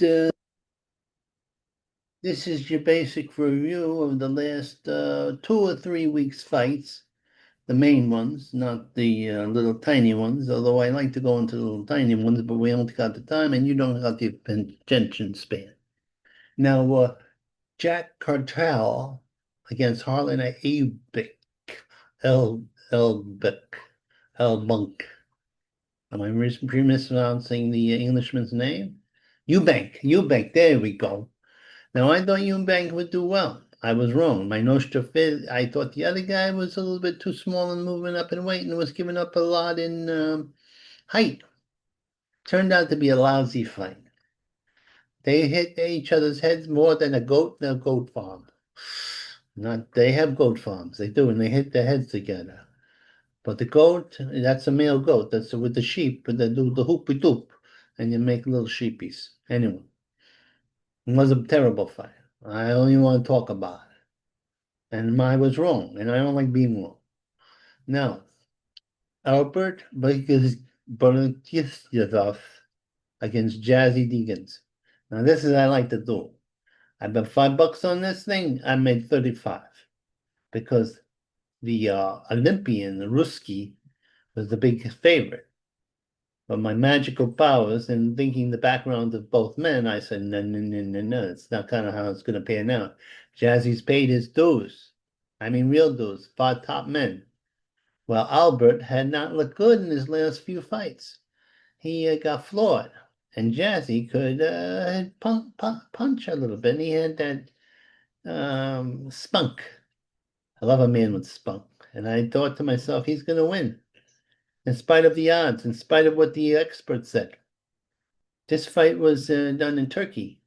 uh, this is your basic review of the last 2 or 3 weeks fights, the main ones, not the little tiny ones, although I like to go into the little tiny ones, but we don't got the time and you don't got the attention span. Now, Jack Cartel against Harlan Abick, Elbick, Elbunk. Am I mispronouncing the Englishman's name? Eubank, there we go. Now, I thought Eubank would do well. I was wrong. My Nostra fit. I thought the other guy was a little bit too small and moving up in weight and was giving up a lot in height. Turned out to be a lousy fight. They hit each other's heads more than a goat in a goat farm. Not they have goat farms. They do, and they hit their heads together. But the goat, that's a male goat. That's with the sheep, but they do the hoopy doop, and you make little sheepies. Anyway, it was a terrible fight. I only want to talk about it. And I was wrong, and I don't like being wrong. Now, Albert Borisov against Jazzy Deegans. Now, this is I like to do. I bet $5 on this thing. I made 35 because the Olympian, the Ruski, was the big favorite. But my magical powers and thinking the background of both men, I said, no, no, no, no, no. It's not kind of how it's going to pan out. Jazzy's paid his dues. I mean, real dues, fought top men. Well, Albert had not looked good in his last few fights. He got floored. And Jazzy could punch a little bit. And he had that spunk. I love a man with spunk. And I thought to myself, he's going to win. In spite of the odds, in spite of what the experts said. This fight was done in Turkey.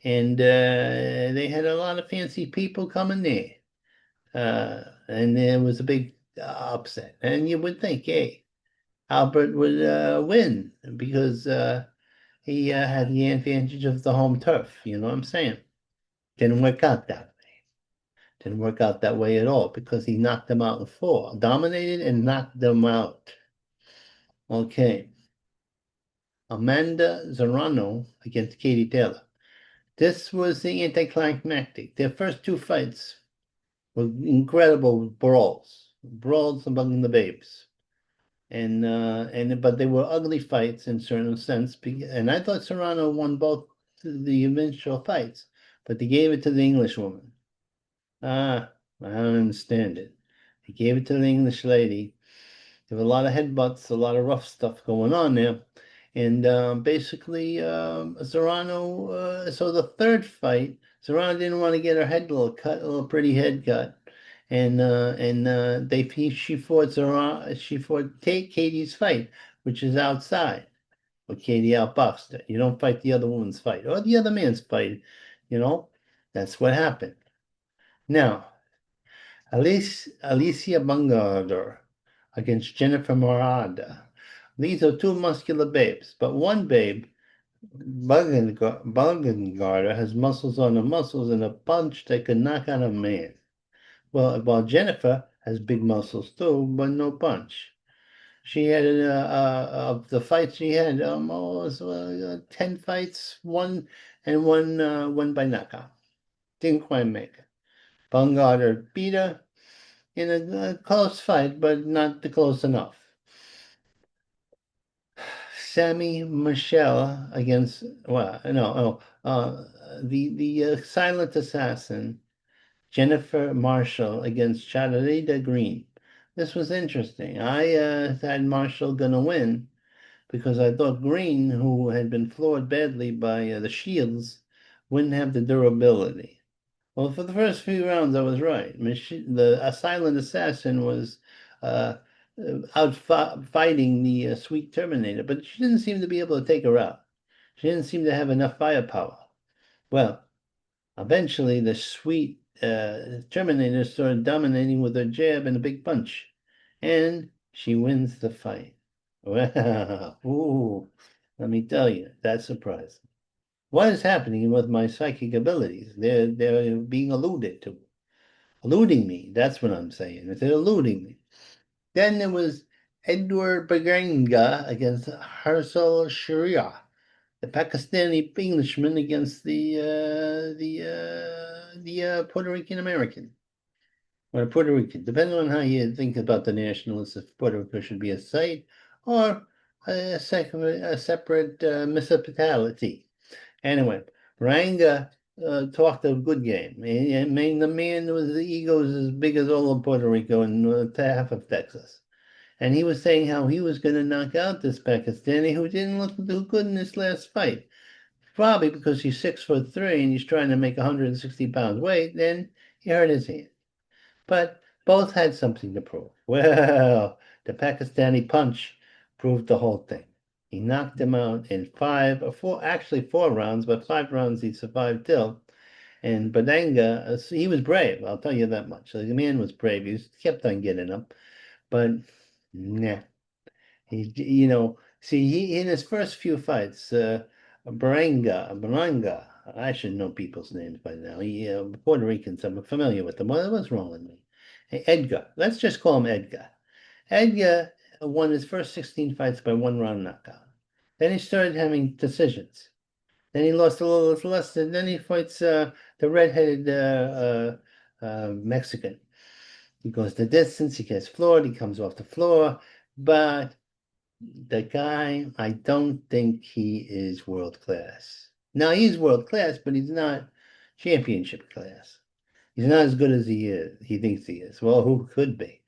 And they had a lot of fancy people coming there. And there was a big upset. And you would think, hey, Albert would win because he had the advantage of the home turf. You know what I'm saying? Didn't work out that way. Didn't work out that way at all because he knocked them out in four, dominated and knocked them out. Okay. Amanda Zarano against Katie Taylor. This was the anticlimactic. Their first two fights were incredible brawls among the babes. But they were ugly fights in certain sense. And I thought Serrano won both the eventual fights, but they gave it to the English woman. I don't understand it. They gave it to the English lady. There were a lot of headbutts, a lot of rough stuff going on there. And basically, Serrano, so the third fight, Serrano didn't want to get her head a little cut, a little pretty head cut. She fought Katie's fight, which is outside. But Katie outboxed her. You don't fight the other woman's fight or the other man's fight, you know? That's what happened. Now, Alicia Bungarder against Jennifer Morada. These are two muscular babes, but one babe, Bungarder, has muscles on her muscles and a punch that could knock out a man. Well, Jennifer has big muscles too, but no punch. She had of the fights she had almost 10 fights, one by knockout. Didn't quite make it. Baumgartner beat her in a close fight, but not close enough. Sammy Michelle against the silent assassin Jennifer Marshall against Charita Green. This was interesting. I had Marshall gonna win because I thought Green, who had been floored badly by the Shields, wouldn't have the durability. Well, for the first few rounds, I was right. The silent assassin was uh, out fighting the sweet Terminator, but she didn't seem to be able to take her out. She didn't seem to have enough firepower. Well, eventually, the sweet Terminator started dominating with her jab and a big punch, and she wins the fight. Well, ooh, let me tell you, that's surprising. What is happening with my psychic abilities? They're being alluded to. Eluding me. That's what I'm saying. They're eluding me. Then there was Edward Baganga against Herschel Sharia. the Pakistani Englishman against the Puerto Rican American. Or Puerto Rican, depending on how you think about the nationalists, if Puerto Rico should be a state or a separate municipality. Anyway, Ranga talked a good game. I mean, the man was the egos as big as all of Puerto Rico and half of Texas. And he was saying how he was going to knock out this Pakistani who didn't look too good in this last fight. Probably because he's 6'3" and he's trying to make 160 pounds weight, then he hurt his hand. But both had something to prove. Well, the Pakistani punch proved the whole thing. He knocked him out in five or four, actually 4 rounds, but 5 rounds he survived till. And Badanga, he was brave, I'll tell you that much. The man was brave. He kept on getting up. But nah, see, he in his first few fights, Baranga, I should know people's names by now. Puerto Ricans, I'm familiar with them. What's wrong with me? Hey, Edgar, let's just call him Edgar. Edgar won his first 16 fights by 1 round knockout. Then he started having decisions. Then he lost a little less, and then he fights the redheaded Mexican. He goes the distance, he gets floored, he comes off the floor, but the guy, I don't think he is world class. Now he's world class, but he's not championship class. He's not as good as he thinks he is. Well, who could be?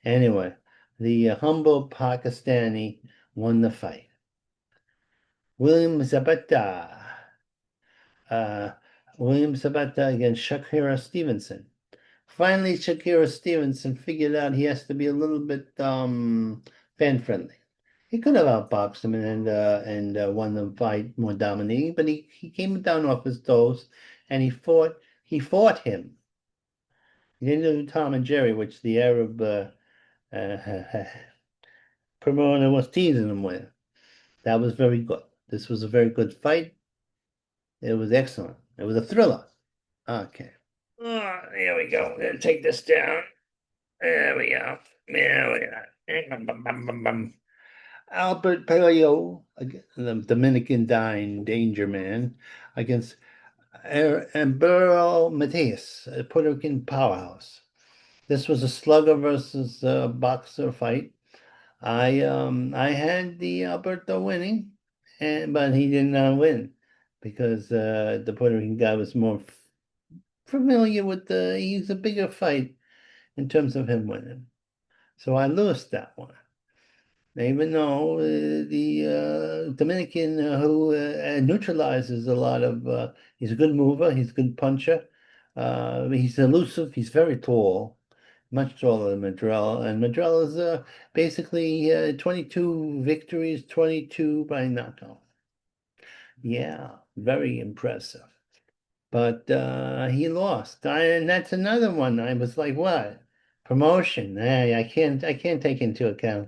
Anyway, the humble Pakistani won the fight. William Zabata. Uh, William Zabata against Shakira Stevenson. Finally, Shakira Stevenson figured out he has to be a little bit fan friendly. He could have outboxed him and won the fight more dominating, but he came down off his toes and he fought him. He didn't do Tom and Jerry, which the Arab promoter was teasing him with. That was very good. This was a very good fight. It was excellent. It was a thriller. Okay. Oh, here we go. Gonna take this down. There we go. There we go. Albert Peleo, the Dominican Danger Man, against Ambero Mateus, a Puerto Rican powerhouse. This was a slugger versus boxer fight. I had the Alberto winning, but he did not win because the Puerto Rican guy was more familiar with he's a bigger fight in terms of him winning. So I lost that one. Even though the Dominican who neutralizes a lot of, he's a good mover, he's a good puncher, he's elusive, he's very tall, much taller than Madrell, and Madrell is basically 22 victories, 22 by knockout. Yeah, very impressive. But he lost, and that's another one. I was like, what? Promotion? I can't take into account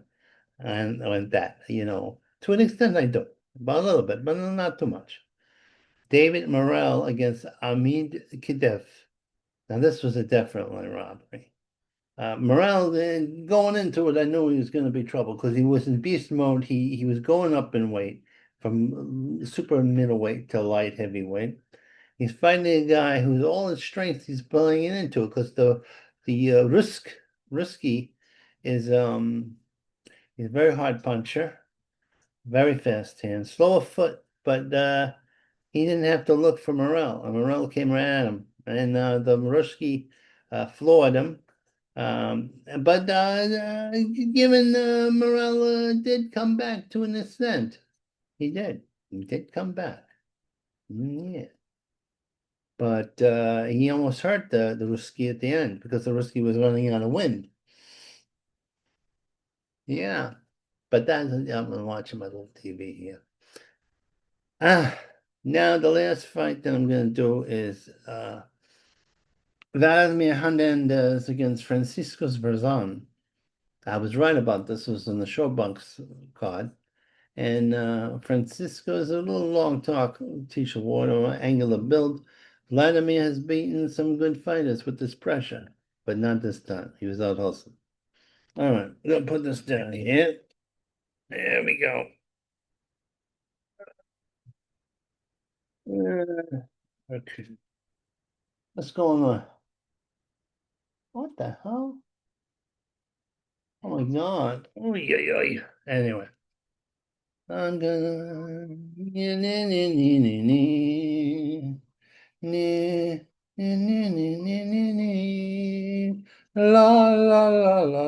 and that, to an extent I do, but a little bit, but not too much. David Morrell against Amid Kidef. Now this was a definitely robbery. Morrell, going into it, I knew he was going to be trouble because he was in beast mode. He was going up in weight from super middleweight to light heavyweight. He's fighting a guy who's all his strength he's pulling it into it because the risky is he's a very hard puncher, very fast hand, slow of foot, but he didn't have to look for Morrell. And Morrell came right at him, and the Maruski floored him. But given Morrell did come back to an extent, he did. He did come back. Yeah. But he almost hurt the Ruski at the end because the Ruski was running out of wind. Yeah. But that's, I'm watching my little TV here. Now the last fight that I'm going to do is Vladimir Hernandez against Francisco Verzon. I was right about this. It was on the Showbox card. And Francisco is a little long talk, Tisha Water, angular build. Vladimir has beaten some good fighters with this pressure, but not this time. He was out hustled. All right, I'm going to put this down here. There we go. Okay. What's going on? What the hell? Oh my God. Oh, yeah. Anyway. I'm gonna nee, nee, nee, nee, nee, nee. Nee, nee, nee, nee, nee, nee, nee. La la la la la.